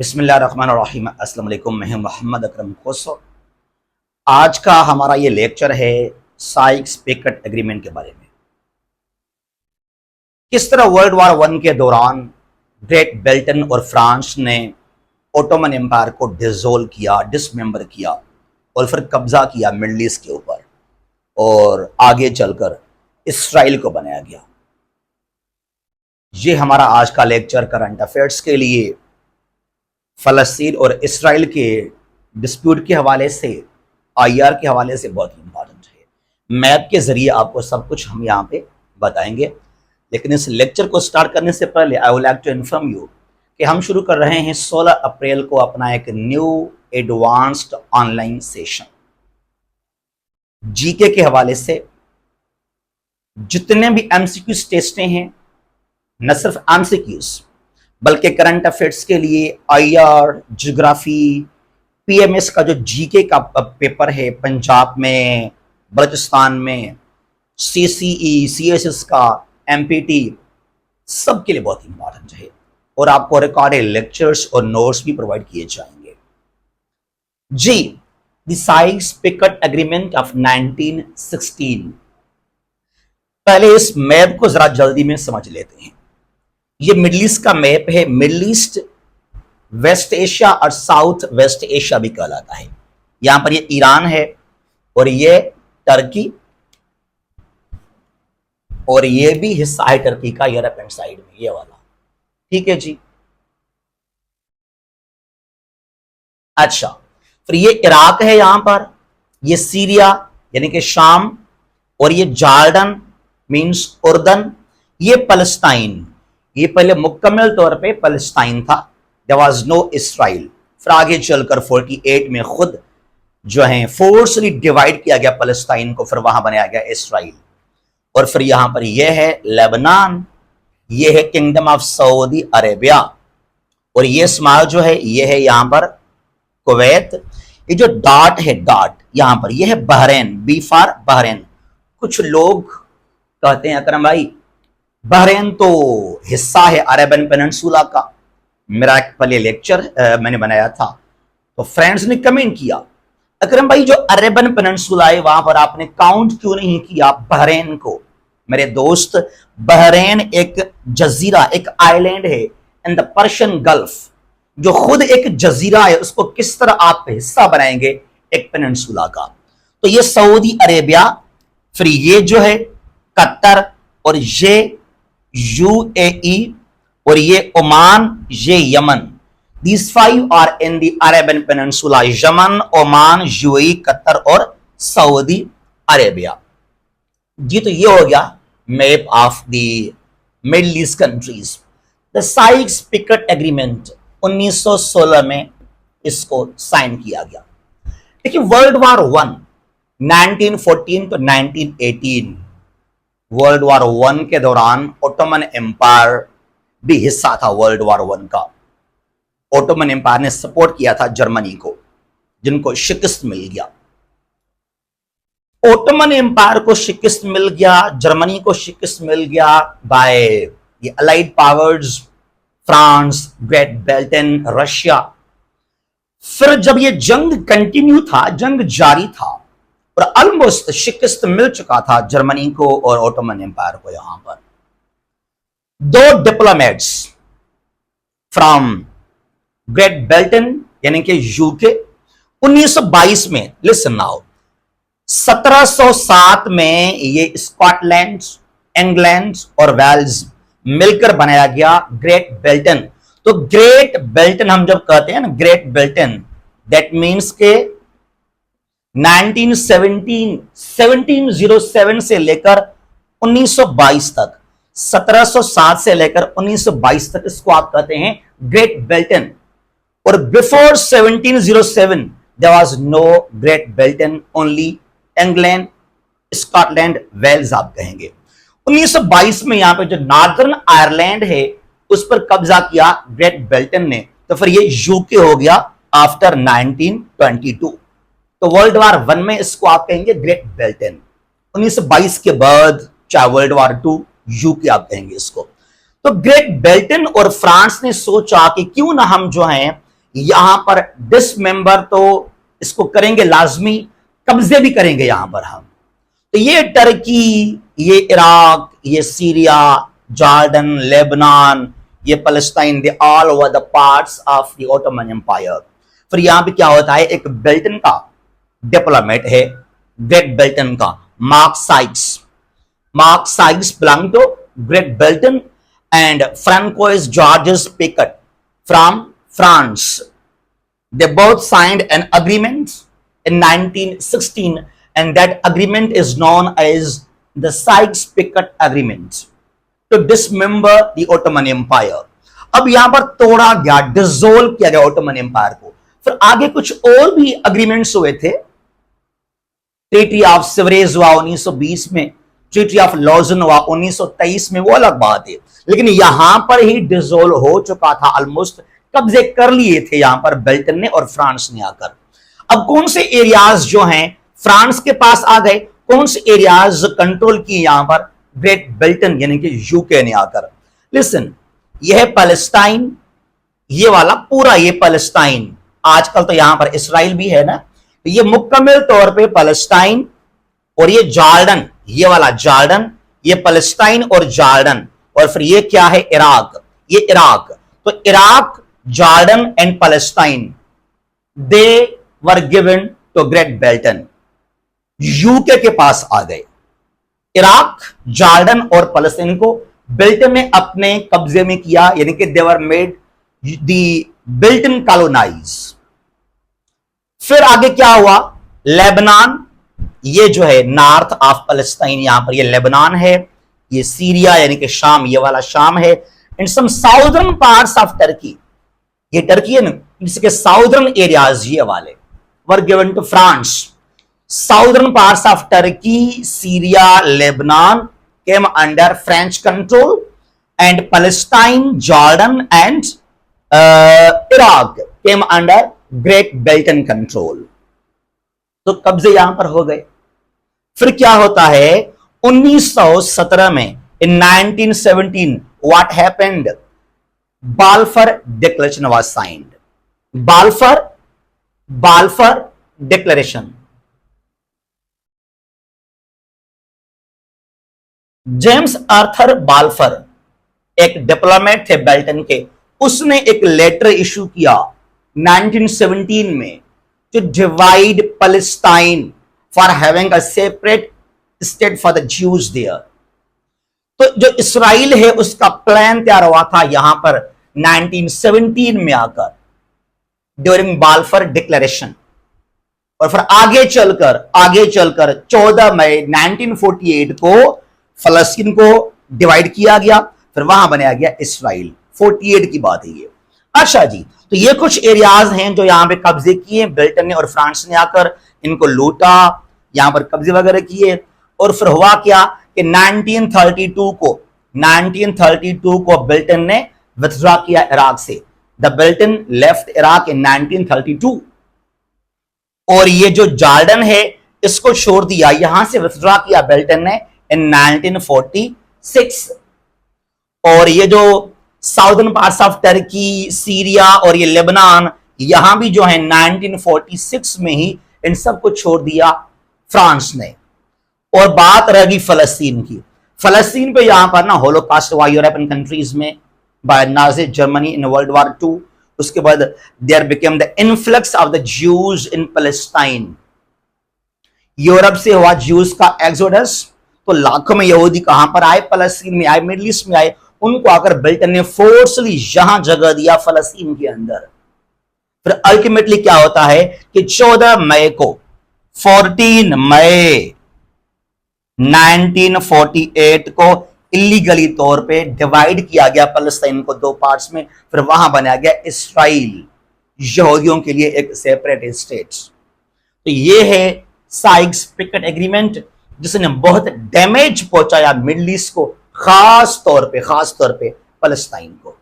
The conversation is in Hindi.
बिस्मिल्लाहिर्रहमानिर्रहीम। अस्सलाम वालेकुम। मैं मोहम्मद अकरम खोसो। आज का हमारा ये लेक्चर है साइक्स-पिकेट एग्रीमेंट के बारे में। किस तरह वर्ल्ड वार वन के दौरान ग्रेट ब्रिटेन और फ्रांस ने ओटोमन एम्पायर को डिसोल्व किया, डिसमेंबर किया और फिर कब्जा किया मिडल ईस्ट के ऊपर और आगे चलकर इसराइल को बनाया गया। ये हमारा आज का लेक्चर करंट अफेयर्स के लिए फ़लस्तीन और इसराइल के डिस्प्यूट के हवाले से, आईआर के हवाले से बहुत इंपॉर्टेंट है। मैप के ज़रिए आपको सब कुछ हम यहाँ पे बताएंगे, लेकिन इस लेक्चर को स्टार्ट करने से पहले I would like to inform you कि हम शुरू कर रहे हैं 16 अप्रैल को अपना एक new advanced online session. GK के हवाले से जितने भी एमसीक्यूज टेस्टें हैं, न सिर्फ एमसीक्यूज बल्कि करंट अफेयर्स के लिए आईआर, ज्योग्राफी, पीएमएस का जो जीके का पेपर है पंजाब में, बलूचिस्तान में, सीसीई, सीएसएस का, एमपीटी, सब के लिए बहुत इंपॉर्टेंट है और आपको रिकॉर्डेड लेक्चर्स और नोट्स भी प्रोवाइड किए जाएंगे। जी, द साइक्स-पिकेट एग्रीमेंट ऑफ 1916। पहले इस मैप को जरा जल्दी में समझ लेते हैं। ये मिडल ईस्ट का मैप है। मिडल ईस्ट वेस्ट एशिया और साउथ वेस्ट एशिया भी कहलाता है। यहां पर ये ईरान है और ये टर्की और ये भी हिस्सा है टर्की का यूरोपियन साइड में, ये वाला। ठीक है जी। अच्छा, फिर ये इराक है यहां पर, ये सीरिया यानी कि शाम, और ये जॉर्डन मींस उर्दन, ये पैलेस्टाइन। ये पहले मुकम्मल तौर पे पैलेस्टाइन था, देयर वाज नो इसराइल। फिर आगे चलकर 48 में खुद जो है फोर्सली डिवाइड किया गया पैलेस्टाइन को, फिर वहां बनाया गया इसराइल। और फिर यहां पर यह है लेबनान, यह है किंगडम ऑफ सऊदी अरेबिया, और ये स्माल जो है यह है यहां पर कुवैत। ये जो डॉट है, डॉट यहां पर यह है बहरीन, बी फॉर बहरीन। कुछ लोग कहते हैं अकरम भाई बहरीन तो हिस्सा है अरेबियन पेनिनसुला का। मेरा एक पहले लेक्चर मैंने बनाया था तो फ्रेंड्स ने कमेंट किया, अकरम भाई जो अरेबियन पेनिनसुला है वहां पर आपने काउंट क्यों नहीं किया बहरीन को? मेरे दोस्त, बहरीन एक जजीरा, एक आइलैंड है इन द पर्शियन गल्फ, जो खुद एक जजीरा है, उसको किस तरह आप हिस्सा बनाएंगे एक पेनिनसुला का? तो ये सऊदी अरेबिया, फिर ये जो है कतर, और ये यूएई, और ये ओमान, ये Yemen. These 5 are in the Arabian peninsula. Yemen, Oman, UAE, Qatar और सऊदी अरेबिया। जी, तो ये हो गया map of the Middle East countries. The Sykes Picot agreement 1916 में इसको साइन किया गया। देखिए, World War One 1914 to 1918, World War One के दौरान ओटोमन एम्पायर भी हिस्सा था वर्ल्ड वार वन का। ओटोमन एम्पायर ने सपोर्ट किया था जर्मनी को, जिनको शिकस्त मिल गया। ओटोमन एम्पायर को शिकस्त मिल गया, जर्मनी को शिकस्त मिल गया बाय ये allied powers, France, great Britain, Russia. फिर जब ये जंग कंटिन्यू था, जंग जारी था और ऑलमोस्ट शिकस्त मिल चुका था जर्मनी को और ओटोमन एम्पायर को, यहां पर दो डिप्लोमेट्स फ्रॉम ग्रेट ब्रिटेन यानी कि यूके 1922 में, लिसन नाउ, 1707 में ये स्कॉटलैंड, इंग्लैंड और वेल्स मिलकर बनाया गया ग्रेट ब्रिटेन। तो ग्रेट ब्रिटेन हम जब कहते हैं ना, ग्रेट ब्रिटेन, दैट मीन्स के 1707 से लेकर 1922 तक, 1707 से लेकर 1922 तक इसको आप कहते हैं ग्रेट ब्रिटेन। और before 1707 there was no Great Britain, only England, Scotland, Wales आप कहेंगे। 1922 में यहां पे जो नॉर्दर्न आयरलैंड है उस पर कब्जा किया ग्रेट ब्रिटेन ने, तो फिर ये यूके हो गया आफ्टर 1922। तो वर्ल्ड वार वन में इसको आप कहेंगे ग्रेट ब्रिटेन। 1922 के बाद चाहे वर्ल्ड वार टू, यूके आप कहेंगे इसको। तो ग्रेट ब्रिटेन और फ्रांस ने सोचा कि क्यों ना हम जो हैं यहां पर डिसमेंबर तो इसको करेंगे लाजमी, कब्जे भी करेंगे यहां पर हम। तो ये टर्की, ये इराक, ये सीरिया, जॉर्डन, लेबनान, ये Palestine, they all over the parts of the Ottoman Empire. फिर यहां पे क्या होता है, एक बेल्टन का डिप्लोमेट है, ग्रेट बेल्टन का, Mark Sykes. Mark Sykes belong to Great Britain and Francois Georges Picot from France. They both signed an agreement in 1916 and that agreement is known as the Sykes-Picot Agreement to dismember the Ottoman Empire. अब यहां पर तोड़ा गया, डिसोल्व किया गया ऑटोमन एम्पायर को। फिर आगे कुछ और भी अग्रीमेंट्स हुए थे। ट्रीटी ऑफ सेवरेज हुआ 1920 में, ट्रीटी ऑफ लॉजन हुआ 1923 में, वो अलग बात है, लेकिन यहां पर ही डिसोल्व हो चुका था, ऑलमोस्ट कब्जे कर लिए थे यहां पर बेल्टन ने और फ्रांस ने आकर। अब कौन से एरियाज जो हैं फ्रांस के पास आ गए, कौन से एरियाज कंट्रोल किए यहां पर ग्रेट बेल्टन यानी कि यूके ने आकर। लिसन, यह है पैलेस्टाइन, ये वाला पूरा ये पैलेस्टाइन, आजकल तो यहां पर इसराइल भी है ना, तो ये मुकम्मल तौर पे पैलेस्टाइन, और ये जॉर्डन, ये वाला जॉर्डन, ये पैलेस्टाइन और जॉर्डन, और फिर ये क्या है, इराक, ये इराक। तो Iraq, Jordan and Palestine, they were given to Great Britain. UK के पास आ गए। इराक, जॉर्डन और फलस्तीन को बेल्टन ने अपने कब्जे में किया, यानी कि they were made the Belton colonize. फिर आगे क्या हुआ, लेबनान, ये जो है नॉर्थ ऑफ फलस्तीन, यहां पर ये लेबनान है, ये सीरिया यानी कि शाम, ये वाला शाम है, and some southern parts of Turkey, ये टर्की है ना, इसके साउदर्न एरियाज ये वाले were given to France. Southern parts of Turkey, Syria, Lebanon came under French control and Palestine, Jordan and Iraq came under Great Britain control. तो कब्जे यहां पर हो गए। फिर क्या होता है 1917 में, in 1917 what happened, Balfour Declaration was signed. Balfour Declaration. James Arthur Balfour एक डिप्लोमेट थे बेल्टन के, उसने एक लेटर इशू किया 1917 में to divide Palestine for having a separate state for the Jews there. तो जो इसराइल है उसका प्लान तैयार हुआ था यहां पर 1917 में आकर, ड्यूरिंग बाल्फर डिक्लेरेशन, और फिर आगे चलकर 14 मई 1948 को फलस्तीन को डिवाइड किया गया, फिर वहां बनाया गया इसराइल। 48 की बात है ये। अच्छा जी, तो ये कुछ एरियाज हैं जो यहां पे कब्जे किए बेल्टन ने और फ्रांस ने आकर, इनको लूटा, यहां पर कब्जे वगैरह किए, और फिर हुआ क्या कि 1932 को बेल्टन ने विथड्रॉ किया इराक से। द बेल्टन लेफ्ट इराक इन 1932, और ये जो जॉर्डन है इसको छोड़ दिया, यहां से विथड्रॉ किया बेल्टन ने इन 1946। और ये जो southern parts of Turkey, Syria और ये लेबनान, यहां भी जो है 1946 में ही इन सबको छोड़ दिया फ्रांस ने। और बात रह गई फलस्तीन की। फलस्तीन पे यहां पर ना होलोकॉस्ट हुआ यूरोपियन कंट्रीज में by Nazi Germany in World War 2। उसके बाद there became the influx of the Jews in Palestine. Europe से हुआ ज्यूज का एक्सोडस, तो लाखों में यहूदी कहां पर आए, फलस्तीन में आए, मिडिल ईस्ट में आए, उनको आकर बेल्टन ने फोर्सली यहां जगह दिया फलस्तीन के अंदर। फिर अल्टीमेटली क्या होता है कि 14 मई 1948 को इलीगली तौर पे डिवाइड किया गया पैलेस्टाइन को 2 पार्ट्स में, फिर वहां बनाया गया इसराइल, यहूदियों के लिए एक सेपरेट स्टेट। तो ये है साइक्स पिकेट एग्रीमेंट, जिसने बहुत डैमेज पहुंचाया मिडिल ईस्ट को, खास तौर पे पैलेस्टाइन को।